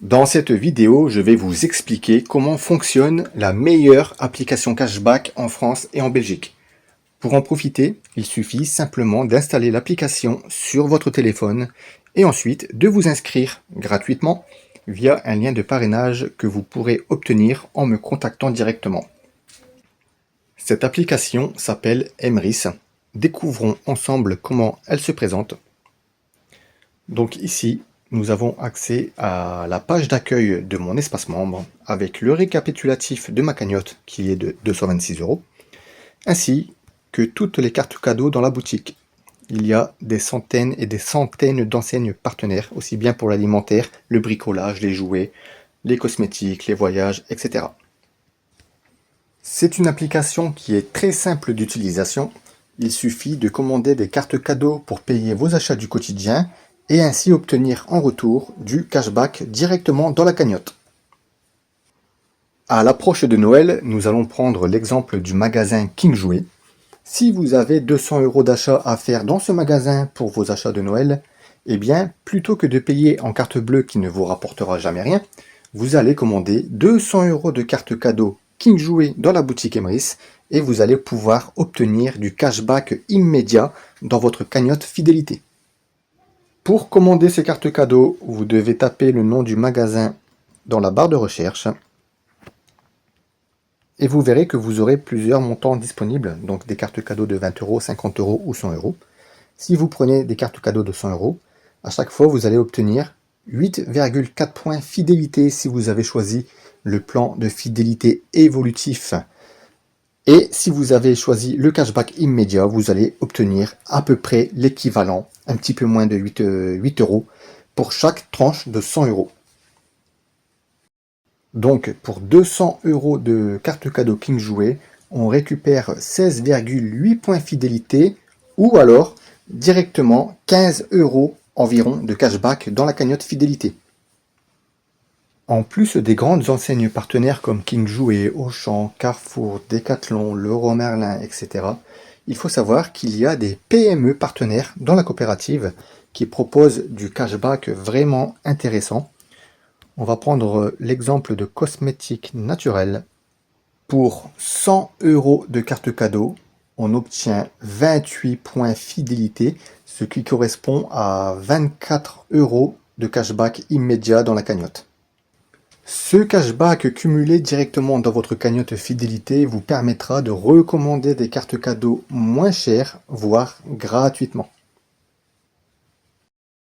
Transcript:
Dans cette vidéo, je vais vous expliquer comment fonctionne la meilleure application cashback en France et en Belgique. Pour en profiter, il suffit simplement d'installer l'application sur votre téléphone et ensuite de vous inscrire gratuitement via un lien de parrainage que vous pourrez obtenir en me contactant directement. Cette application s'appelle Emrys. Découvrons ensemble comment elle se présente. Donc ici, nous avons accès à la page d'accueil de mon espace membre avec le récapitulatif de ma cagnotte qui est de 226 €, ainsi que toutes les cartes cadeaux dans la boutique. Il y a des centaines et des centaines d'enseignes partenaires, aussi bien pour l'alimentaire, le bricolage, les jouets, les cosmétiques, les voyages, etc. C'est une application qui est très simple d'utilisation. Il suffit de commander des cartes cadeaux pour payer vos achats du quotidien et ainsi obtenir en retour du cashback directement dans la cagnotte. À l'approche de Noël, nous allons prendre l'exemple du magasin King Jouet. Si vous avez 200 € d'achat à faire dans ce magasin pour vos achats de Noël, eh bien, plutôt que de payer en carte bleue qui ne vous rapportera jamais rien, vous allez commander 200 € de carte cadeau King Jouet dans la boutique Emrys et vous allez pouvoir obtenir du cashback immédiat dans votre cagnotte fidélité. Pour commander ces cartes cadeaux, vous devez taper le nom du magasin dans la barre de recherche et vous verrez que vous aurez plusieurs montants disponibles, donc des cartes cadeaux de 20 €, 50 € ou 100 €. Si vous prenez des cartes cadeaux de 100 €, à chaque fois vous allez obtenir 8,4 points fidélité si vous avez choisi le plan de fidélité évolutif. Et si vous avez choisi le cashback immédiat, vous allez obtenir à peu près l'équivalent, un petit peu moins de 8 € pour chaque tranche de 100 €. Donc pour 200 € de carte cadeau King Jouet, on récupère 16,8 points fidélité ou alors directement 15 € environ de cashback dans la cagnotte fidélité. En plus des grandes enseignes partenaires comme King Jouet, Auchan, Carrefour, Decathlon, Leroy Merlin, etc., il faut savoir qu'il y a des PME partenaires dans la coopérative qui proposent du cashback vraiment intéressant. On va prendre l'exemple de Cosmétiques Naturels. Pour 100 € de carte cadeau, on obtient 28 points fidélité, ce qui correspond à 24 € de cashback immédiat dans la cagnotte. Ce cashback cumulé directement dans votre cagnotte fidélité vous permettra de recommander des cartes cadeaux moins chères, voire gratuitement.